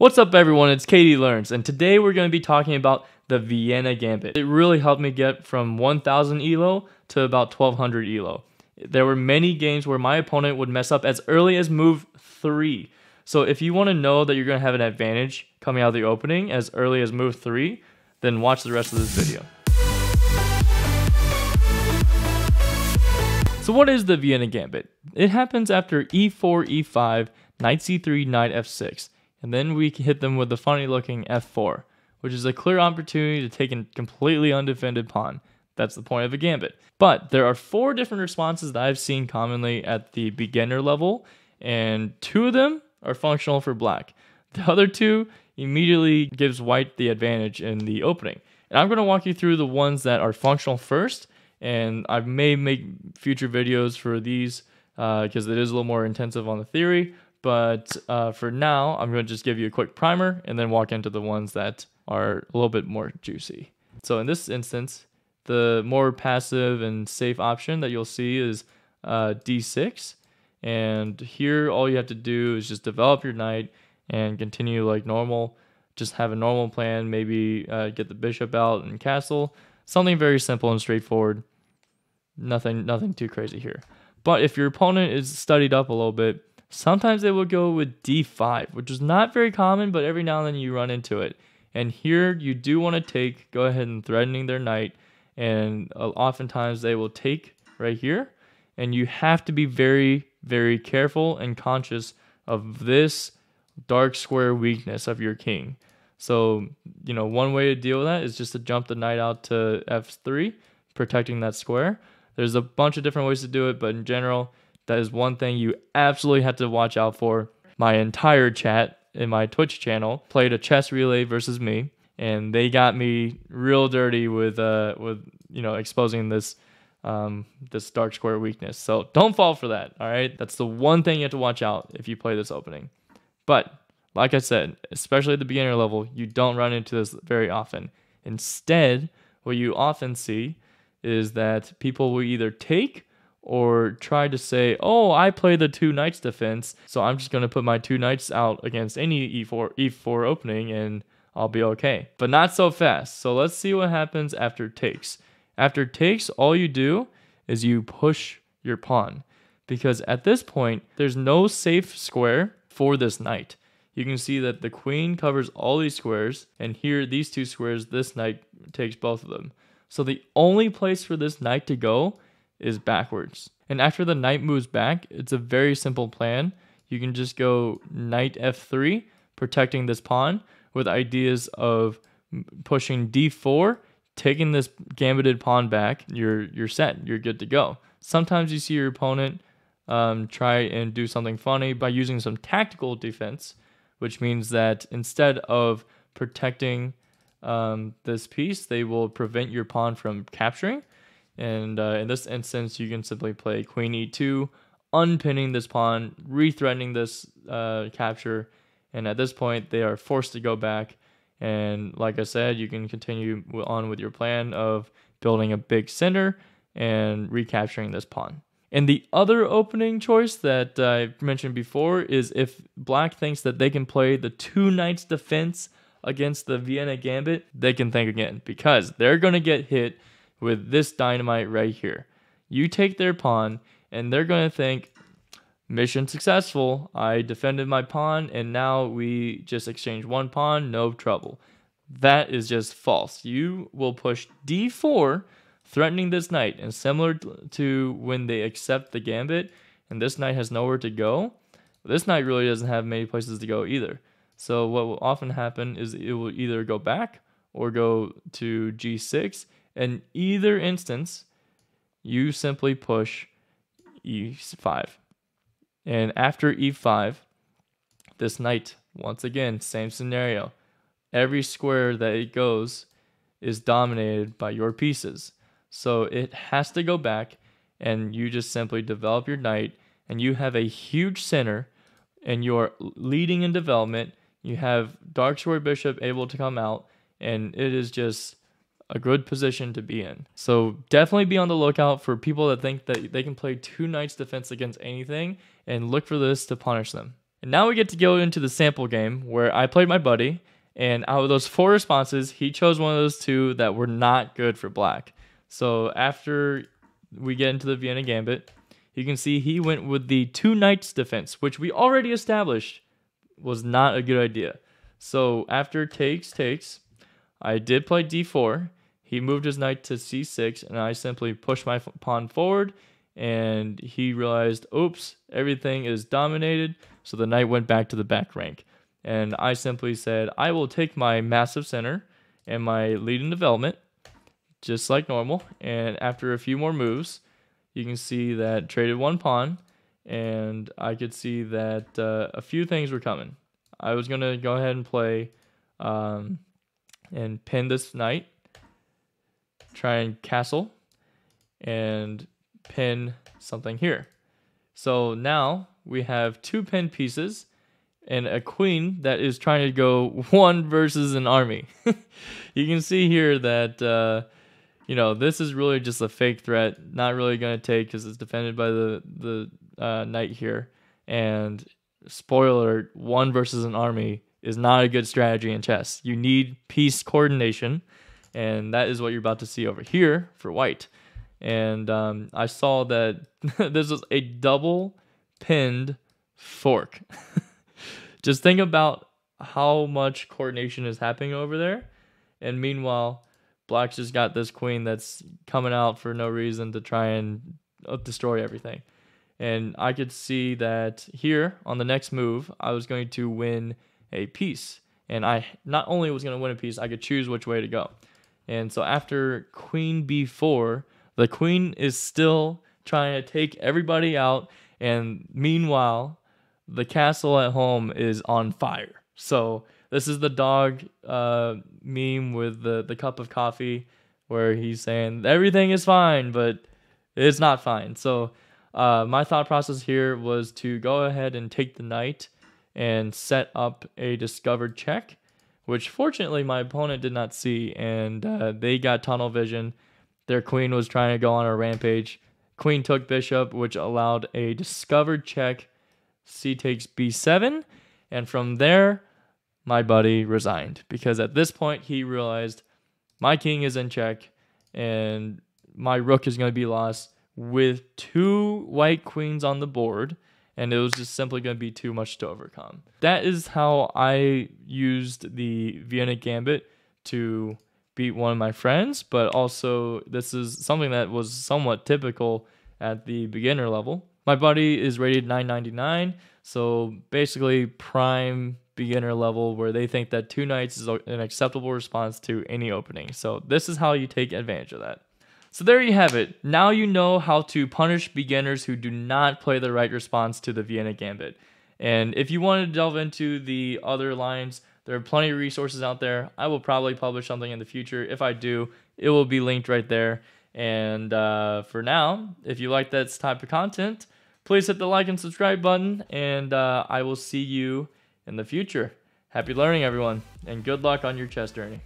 What's up everyone, it's KDlearns, and today we're going to be talking about the Vienna Gambit. It really helped me get from 1000 elo to about 1200 elo. There were many games where my opponent would mess up as early as move 3. So if you want to know that you're going to have an advantage coming out of the opening as early as move 3, then watch the rest of this video. So what is the Vienna Gambit? It happens after e4, e5, knight c3, knight f6. And then we hit them with the funny looking f4, which is a clear opportunity to take a completely undefended pawn. That's the point of a gambit. But there are 4 different responses that I've seen commonly at the beginner level, and 2 of them are functional for black. The other 2 immediately gives white the advantage in the opening. And I'm going to walk you through the ones that are functional first, and I may make future videos for these because it is a little more intensive on the theory. But for now, I'm going to just give you a quick primer and then walk into the ones that are a little bit more juicy. So in this instance, the more passive and safe option that you'll see is d6. And here, all you have to do is just develop your knight and continue like normal. Just have a normal plan, maybe get the bishop out and castle. Something very simple and straightforward. Nothing too crazy here. But if your opponent is studied up a little bit, sometimes they will go with d5, which is not very common, but every now and then you run into it. And here you do want to go ahead and threatening their knight, and oftentimes they will take right here, and you have to be very, very careful and conscious of this dark square weakness of your king. So, one way to deal with that is just to jump the knight out to f3, protecting that square. There's a bunch of different ways to do it, but in general, that is one thing you absolutely have to watch out for. My entire chat in my Twitch channel played a chess relay versus me, and they got me real dirty with exposing this this dark square weakness. So don't fall for that. All right, that's the one thing you have to watch out if you play this opening. But like I said, especially at the beginner level, you don't run into this very often. Instead, what you often see is that people will either take or try to say, oh, I play the 2 knights defense, so I'm just going to put my 2 knights out against any e4 opening and I'll be okay. But not so fast. So let's see what happens after takes. After takes, all you do is you push your pawn, because at this point, there's no safe square for this knight. You can see that the queen covers all these squares, and here, these 2 squares, this knight takes both of them. So the only place for this knight to go is backwards. And after the knight moves back, it's a very simple plan. You can just go knight f3, protecting this pawn, with ideas of pushing d4, taking this gambited pawn back. You're set. You're good to go. Sometimes you see your opponent try and do something funny by using some tactical defense, which means that instead of protecting this piece, they will prevent your pawn from capturing. And in this instance, you can simply play queen e2, unpinning this pawn, re-threatening this capture. And at this point, they are forced to go back. And like I said, you can continue on with your plan of building a big center and recapturing this pawn. And the other opening choice that I mentioned before is if black thinks that they can play the 2 knights defense against the Vienna Gambit, they can think again, because they're going to get hit with this dynamite right here. You take their pawn, and they're going to think, mission successful, I defended my pawn, and now we just exchange 1 pawn, no trouble. That is just false. You will push d4, threatening this knight, and similar to when they accept the gambit, and this knight has nowhere to go, this knight really doesn't have many places to go either. So what will often happen is it will either go back or go to g6. In either instance, you simply push e5. And after e5, this knight, once again, same scenario. Every square that it goes is dominated by your pieces. So it has to go back, and you just simply develop your knight, and you have a huge center, and you're leading in development. You have dark square bishop able to come out, and it is just a good position to be in. So definitely be on the lookout for people that think that they can play 2 knights defense against anything, and look for this to punish them. And now we get to go into the sample game where I played my buddy, and out of those 4 responses, he chose one of those 2 that were not good for black. So after we get into the Vienna Gambit, you can see he went with the 2 knights defense, which we already established was not a good idea. So after takes, I did play d4. He moved his knight to c6, and I simply pushed my pawn forward, and he realized, oops, everything is dominated, so the knight went back to the back rank. And I simply said, I will take my massive center and my lead in development, just like normal. And after a few more moves, you can see that traded 1 pawn, and I could see that a few things were coming. I was going to go ahead and play and pin this knight, try and castle, and pin something here. So now we have 2 pinned pieces and a queen that is trying to go 1 versus an army. You can see here that this is really just a fake threat, not really going to take because it's defended by the knight here. And spoiler, 1 versus an army is not a good strategy in chess. You need piece coordination, and that is what you're about to see over here for white. And I saw that this was a double pinned fork. Just think about how much coordination is happening over there. And meanwhile, black's just got this queen that's coming out for no reason to try and destroy everything. And I could see that here on the next move, I was going to win a piece. And I not only was going to win a piece, I could choose which way to go. And so after queen b4, the queen is still trying to take everybody out. And meanwhile, the castle at home is on fire. So this is the dog meme with the cup of coffee where he's saying everything is fine, but it's not fine. So my thought process here was to go ahead and take the knight and set up a discovered check, which fortunately my opponent did not see, and they got tunnel vision. Their queen was trying to go on a rampage. Queen took bishop, which allowed a discovered check. C takes b7, and from there, my buddy resigned, because at this point he realized my king is in check and my rook is going to be lost with 2 white queens on the board, and it was just simply going to be too much to overcome. That is how I used the Vienna Gambit to beat one of my friends, but also this is something that was somewhat typical at the beginner level. My buddy is rated 999, so basically prime beginner level where they think that 2 knights is an acceptable response to any opening. So this is how you take advantage of that. So there you have it. Now you know how to punish beginners who do not play the right response to the Vienna Gambit. And if you want to delve into the other lines, there are plenty of resources out there. I will probably publish something in the future. If I do, it will be linked right there. And for now, if you like that type of content, please hit the like and subscribe button, and I will see you in the future. Happy learning, everyone, and good luck on your chess journey.